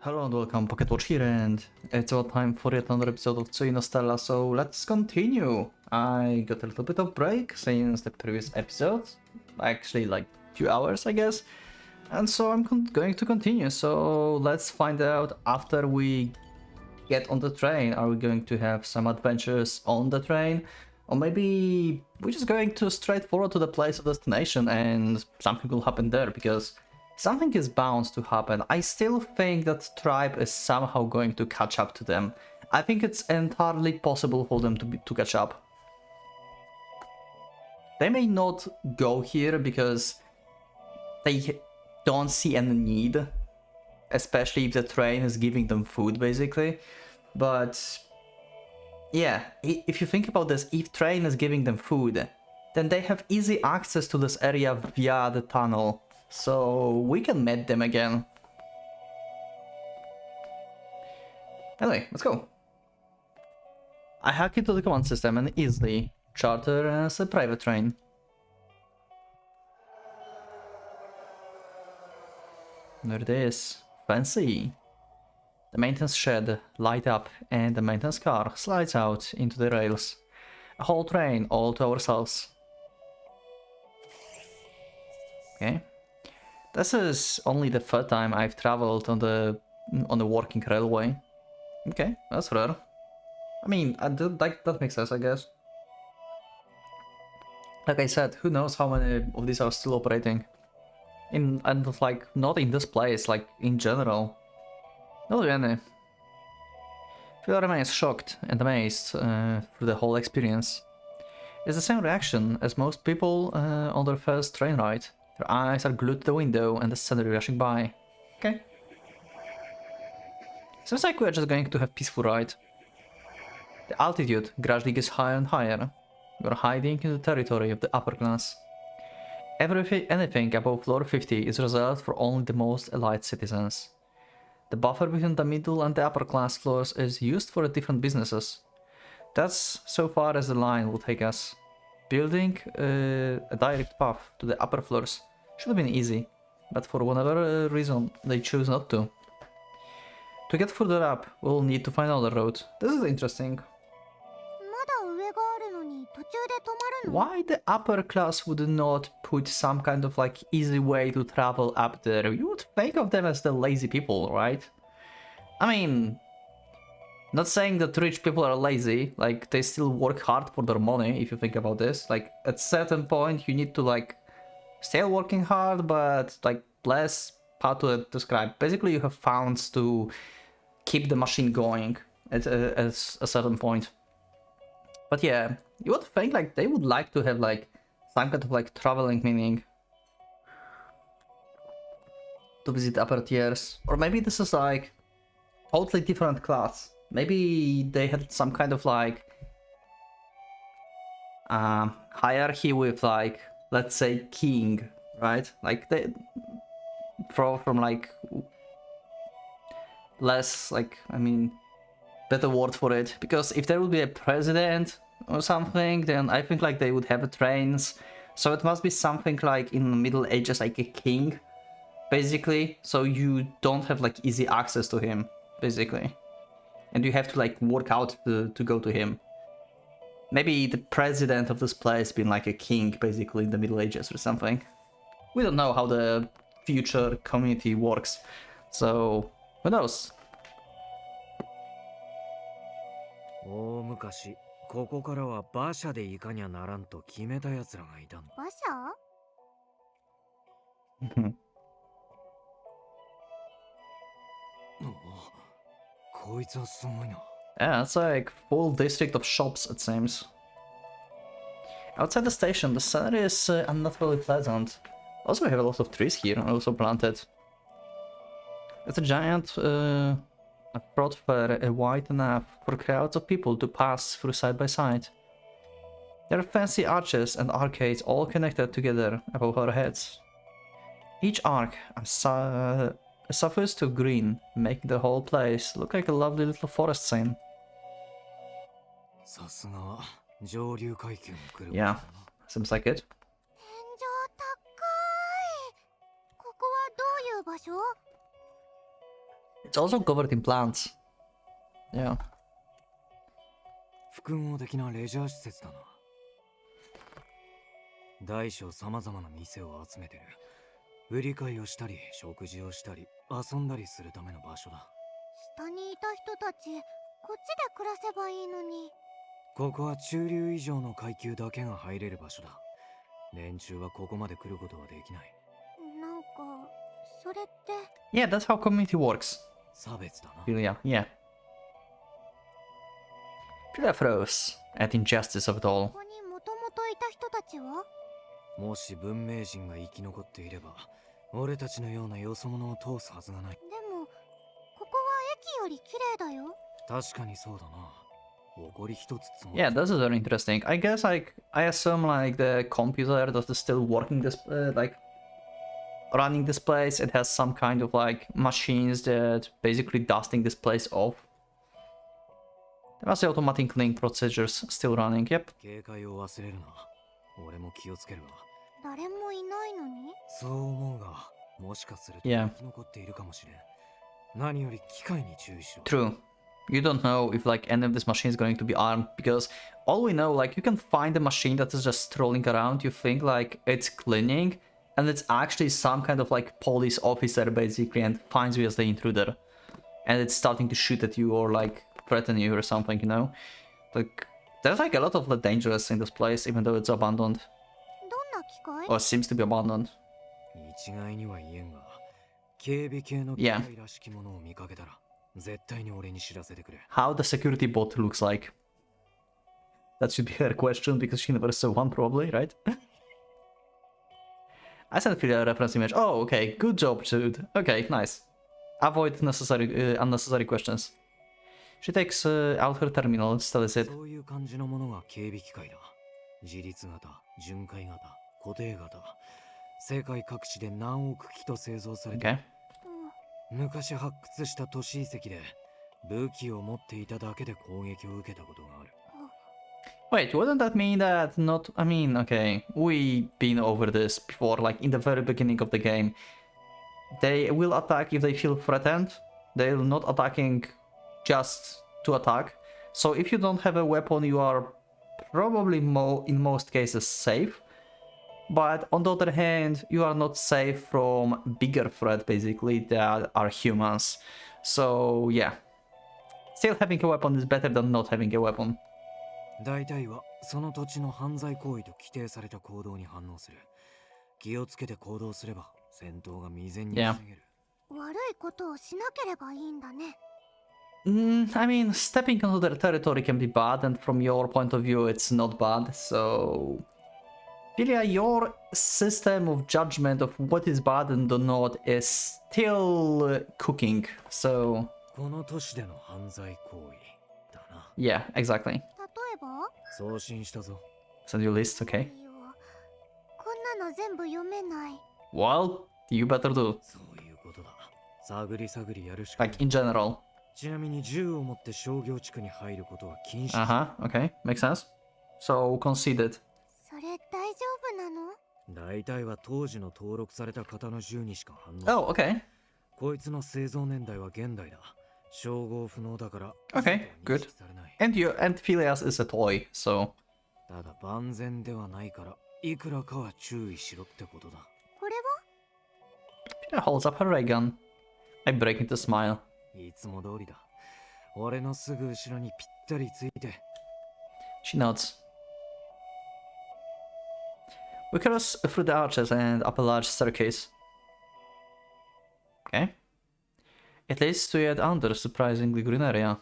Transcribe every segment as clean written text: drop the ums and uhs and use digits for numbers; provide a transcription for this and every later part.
Hello and welcome, PocketWatch here, and it's about time for yet another episode of Tsui no Stella, so let's continue. I got a little bit of break since the previous episode, actually like 2 hours I guess, and so I'm going to continue, so let's find out after we get on the train. Are we going to have some adventures on the train, or maybe we're just going to straight forward to the place of destination and something will happen there, because something is bound to happen. I still think that Tribe is somehow going to catch up to them. I think it's entirely possible for them to catch up. They may not go here because they don't see any need, especially if the train is giving them food, basically. But yeah, if you think about this, if train is giving them food, then they have easy access to this area via the tunnel. So we can meet them again. Anyway, let's go. I hack into the command system and easily charter as a private train. There it is. Fancy. The maintenance shed light up and the maintenance car slides out into the rails. A whole train all to ourselves. Okay. This is only the third time I've traveled on the working railway. Okay, that's rare. I mean, that makes sense, I guess. Like I said, who knows how many of these are still operating? And like, not in this place, like in general. Not really. Phil remains shocked and amazed through the whole experience. It's the same reaction as most people on their first train ride. Their eyes are glued to the window and the scenery rushing by. Okay. Seems like we're just going to have peaceful ride. The altitude gradually gets higher and higher. We're hiding in the territory of the upper class. Anything above floor 50 is reserved for only the most elite citizens. The buffer between the middle and the upper class floors is used for different businesses. That's so far as the line will take us. Building a direct path to the upper floors should have been easy, but for whatever reason they choose not to. To get further up, we'll need to find another road. This is interesting. Why the upper class would not put some kind of like easy way to travel up there? You would think of them as the lazy people, right? I mean, not saying that rich people are lazy, like they still work hard for their money if you think about this. Like at certain point you need to like still working hard, but like less, how to describe, basically you have funds to keep the machine going at a certain point. But yeah, you would think like they would like to have like some kind of like traveling meaning to visit upper tiers. Or maybe this is like totally different class. Maybe they had some kind of like hierarchy with like, let's say, king, right? Like they from like less, like, I mean, better word for it. Because if there would be a president or something, then I think like they would have trains. So it must be something like in the Middle Ages, like a king, basically. So you don't have like easy access to him, basically. And you have to like work out to go to him. Maybe the president of this place being like a king, basically, in the Middle Ages or something. We don't know how the future community works, so who knows? 大昔、ここからは馬車で行かにゃならんと決めた奴らがいたんだ。馬車？こいつはすごいな。 Yeah, it's like full district of shops, it seems. Outside the station, the scenery is unnaturally pleasant. Also, we have a lot of trees here, also planted. It's a giant thoroughfare wide enough for crowds of people to pass through side by side. There are fancy arches and arcades all connected together above our heads. Each arc suffers to green, making the whole place look like a lovely little forest scene. Yeah, seems like it. 天井高い。ここはどういう場所？ It's also covered in plants. Yeah. 複合的なレジャー施設だな。大小さまざまな店を集めてる。売り買いをしたり、食事をしたり、遊んだりするための場所だ。下にいた人たち、こっちで暮らせばいいのに。ここは中流以上の階級だけが入れる場所だ。連中はここまで来ることはできない。なんか、それって。Yeah, that's how community works. 差別だな。Philia, yeah. Philia froze at injustice of it all. ここにもともといた人たちは？もし文明人が生き残っていれば、俺たちのようなよそ者を通すはずがない。でも、ここは駅より綺麗だよ。確かにそうだな。誇り一つ積も Yeah, this is very interesting. I guess like I assume like the computer that is still working this like running this place. It has some kind of like machines that basically dusting this place off. There must be automatic cleaning procedures still running. Yep. 警戒を忘れるな。俺も気をつけるわ。誰もいないのに？そう思うが、もしかすると Yeah. 生き残っているかもしれん。何より機械に注意しろ。 True. You don't know if like any of this machine is going to be armed because all we know like you can find a machine that is just strolling around. You think like it's cleaning and it's actually some kind of like police officer basically and finds you as the intruder. And it's starting to shoot at you or like threaten you or something, you know? Like there's like a lot of the dangerous in this place even though it's abandoned どんな機械？ or seems to be abandoned. 一概には言えんが、警備系の機 Yeah. 械らしきものを見かけたら、絶対に俺に知らせてくれ。How the security bot looks like. That should be her question because she never saw one probably, right? I sent Philia a reference image. Oh, okay. Good job, dude. Okay, nice. Avoid unnecessary questions. She takes out her terminal, studies it. そういう感じのものが警備機械だ。自立型、巡回型、固定型。世界各地で何億機と製造されて、 Okay. 昔発掘した都市遺跡で武器を持っていただけで攻撃を受けたことがある。Wait, wouldn't that mean that not... I mean, okay, we've been over this before, like in the very beginning of the game. They will attack if they feel threatened. They're not attacking just to attack. So if you don't have a weapon, you are probably in most cases safe. But on the other hand, you are not safe from bigger threat, basically, that are humans. So yeah, still having a weapon is better than not having a weapon. 大体はその土地の犯罪行為と規定された行動に反応する。気をつけて行動すれば戦闘が未然に防げる。悪いことをしなければいいんだね。I mean, stepping onto their territory can be bad, and from your point of view, it's not bad. So, Philia, your system of judgment of what is bad and not is still cooking. So, この都市での犯罪行為だな。 yeah, exactly. 例えば？送信したぞ。 Send you list, okay? いいよ。こんなの全部読めない。Well, you better do. そういうことだ。探り探りやるしかない。 Like in general. ちなみに銃を持って商業地区に入ることは禁止。 Okay, makes sense. So, conceded. それ大丈夫なの？大体は当時の登録された型の銃にしか反応。 Oh, okay. こいつの製造年代は現代だ。照合不能だから。 Okay, good. And Philias is a toy, so. ただ万全ではないから、いくらかは注意しろってことだ。これは？ Philia holds up her ray gun. I break into smile. いつも通りだ。俺のすぐ後ろにぴったりついて。 She nods. We cross through the arches and up a large staircase. Okay. It leads to yet another surprisingly green area.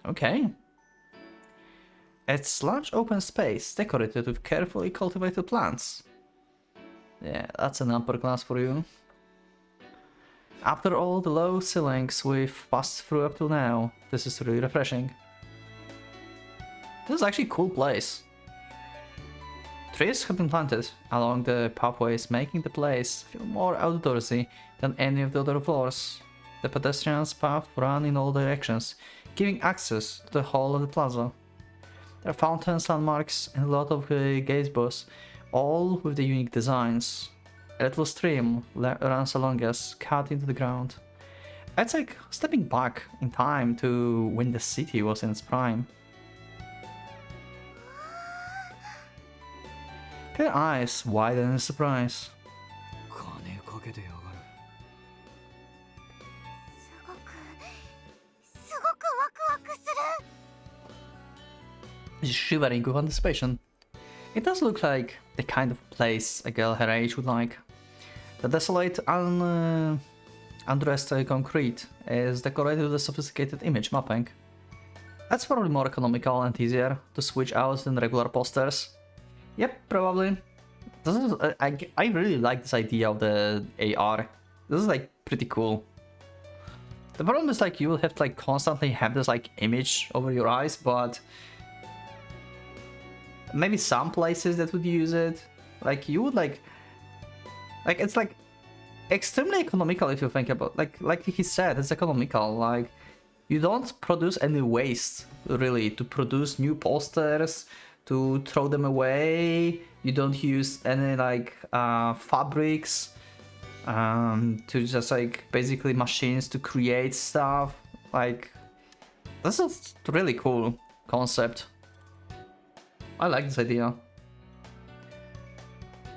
Okay. It's large open space decorated with carefully cultivated plants. Yeah, that's an upper class for you. After all the low ceilings we've passed through up till now, this is really refreshing. This is actually a cool place. Trees have been planted along the pathways, making the place feel more outdoorsy than any of the other floors. The pedestrians' path run in all directions, giving access to the whole of the plaza. There are fountains, landmarks, and a lot of gazebos, all with the unique designs. A little stream runs along us, cut into the ground. It's like stepping back in time to when the city was in its prime. Her eyes widen in surprise. 金かけてやがる。すごくワクワクする。 She's shivering with anticipation. It does look like the kind of place a girl her age would like. The desolate, undressed concrete is decorated with a sophisticated image mapping. That's probably more economical and easier to switch out than regular posters. Yep, probably. This is, I really like this idea of the AR. This is like pretty cool. The problem is like you will have to like constantly have this like image over your eyes, but maybe some places that would use it. Like you would like it's like extremely economical if you think about like he said, it's economical. Like you don't produce any waste really to produce new posters, to throw them away. You don't use any like fabrics, to just like basically machines to create stuff. Like this is really cool concept. I like this idea.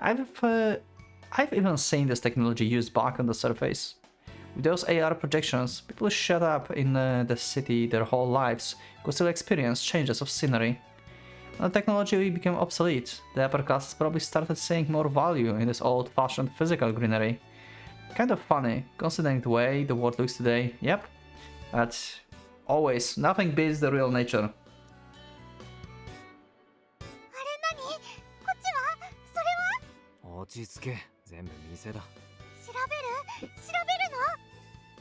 I've even seen this technology used back on the surface. With those AR projections, people shut up in the city their whole lives could still experience changes of scenery. When the technology became obsolete, the upper classes probably started seeing more value in this old-fashioned physical greenery. Kind of funny, considering the way the world looks today. Yep, but always, nothing beats the real nature. あれ何？こっちは？それは？落ち着け、全部店だ。調べるの？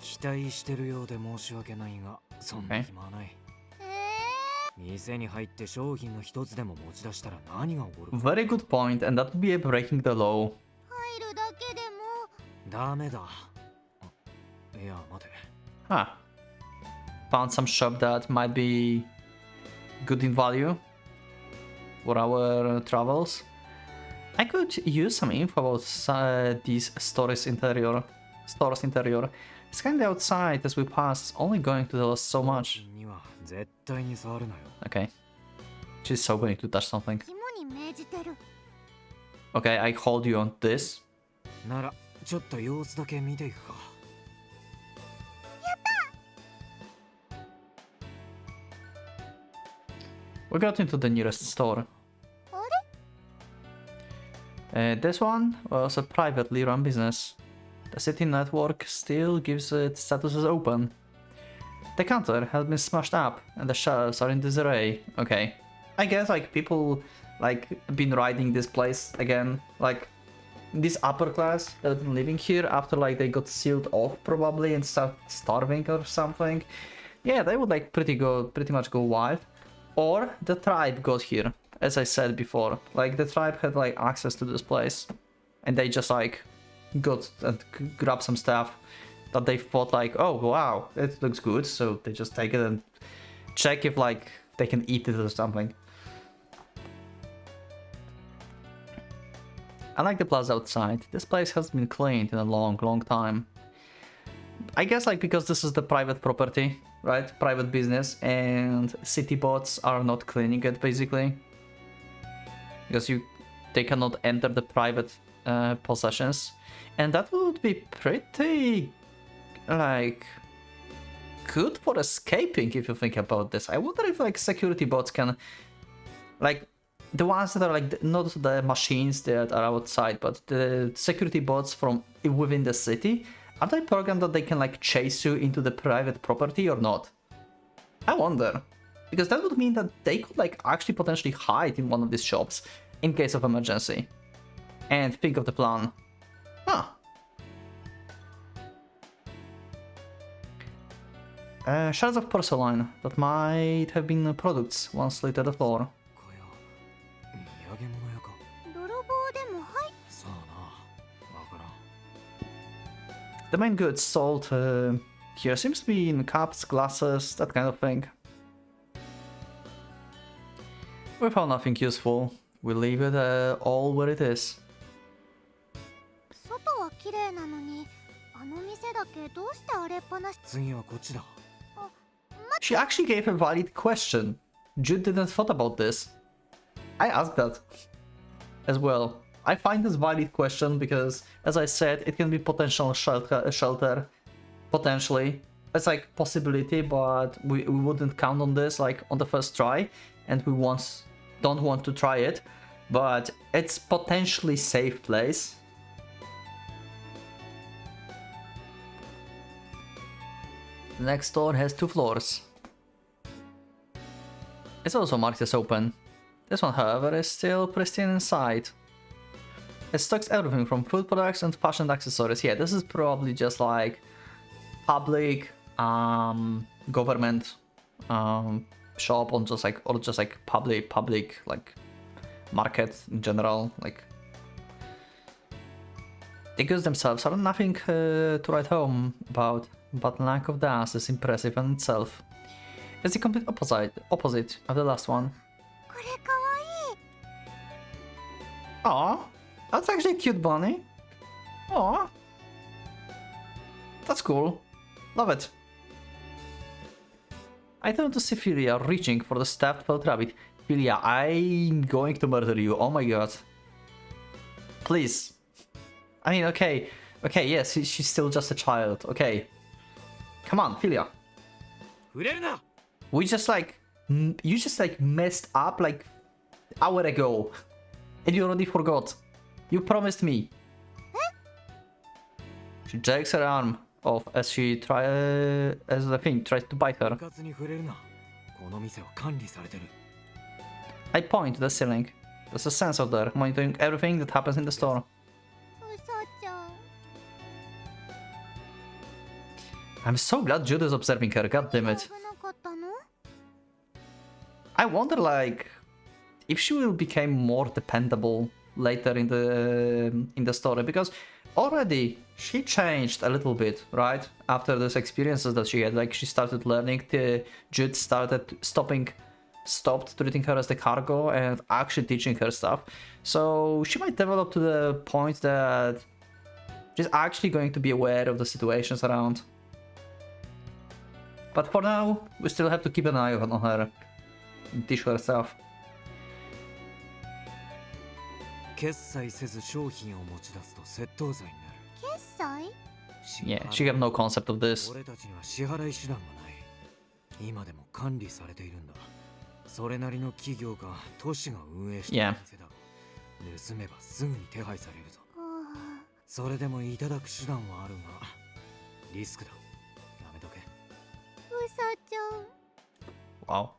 期待してるようで申し訳ないが、そんな暇はない。店に入って商品の一つでも持ち出したら何が起こる？ Very good point, and that would be breaking the law. 入るだけでも。ダメだ。いや、待て。Huh. Found some shop that might be good in value for our travels. I could use some info about these stores interior. It's kind of outside as we pass, only going to tell us so much. には絶対に触るなよ。 Okay. She's so going to touch something. 肝に銘じてる。Okay, I hold you on this. なら、ちょっと様子だけ見ていくか。We got into the nearest store. あれ？ This one was a privately run business. The city network still gives it status as open. The counter has been smashed up and the shelves are in disarray. Okay. I guess like people like been riding this place again. Like this upper class that have been living here after like they got sealed off probably and start starving or something. Yeah, they would like pretty much go wild. Or the tribe got here, as I said before. Like the tribe had like access to this place and they just like got and grabbed some stuff that they thought like, oh wow, it looks good, so they just take it and check if like they can eat it or something. I like the plaza outside. This place has been cleaned in a long time. I guess like because this is the private property, right? Private business, and city bots are not cleaning it basically. Because they cannot enter the private possessions. And that would be pretty like good for escaping if you think about this. I wonder if like security bots can like the ones that are like not the machines that are outside, but the security bots from within the city, are they programmed that they can like chase you into the private property or not? I wonder, because that would mean that they could like actually potentially hide in one of these shops in case of emergency. And think of the plan. Huh. Shards of porcelain that might have been products once littered the floor. かや、土産物屋か。泥棒でも入っさあな、わからん。 The main goods sold here seems to be in cups, glasses, that kind of thing. We found nothing useful. We leave it all where it is. 外は綺麗なのに、あの店だけどうして荒れっぱなし。次はこっちだ。 She actually gave a valid question. Jude didn't thought about this. I asked that as well. I find this valid question because, as I said, it can be potential shelter, potentially. It's like possibility, but we wouldn't count on this like on the first try, and we don't want to try it. But it's potentially safe place. The next door has 2 floors. It's also marked as open. This one, however, is still pristine inside. It stocks everything from food products and fashion accessories. Yeah, this is probably just like public government shop on just like public like market in general. Like the goods themselves are nothing to write home about, but lack of dance is impressive in itself. It's the complete opposite of the last one. これかわいい。 Aw, that's actually a cute bunny. Aw, that's cool. Love it. I turn to see Philia reaching for the stuffed felt rabbit. Philia, I'm going to murder you. Oh my god. Please. I mean, okay, yes, she's still just a child. Okay. Come on, Philia. 触れるな。 We just like, you just like messed up like hour ago, and you already forgot. You promised me. She jerks her arm off as the thing tries to bite her. うかつに触れるな。この店は管理されてる。 I point to the ceiling. There's a sensor there, monitoring everything that happens in the store. うさちゃん。 I'm so glad Jude is observing her. God damn it. 危なかったの？ I wonder, like, if she will become more dependable later in the story, because already she changed a little bit, right? After those experiences that she had, like she started learning. Jude stopped treating her as the cargo and actually teaching her stuff. So she might develop to the point that she's actually going to be aware of the situations around. But for now, we still have to keep an eye on her and teach her stuff. 決済せず商品を持ち出すと窃盗罪になる。決済？ Yeah, she have no concept of this. 俺たちには支払い手段がない。今でも管理されているんだ。それなりの企業か都市が運営している店だ。盗めばすぐに手配されるぞ。それでもいただく手段はあるが、リスクだ。やめとけ。うさちゃん。 Wow.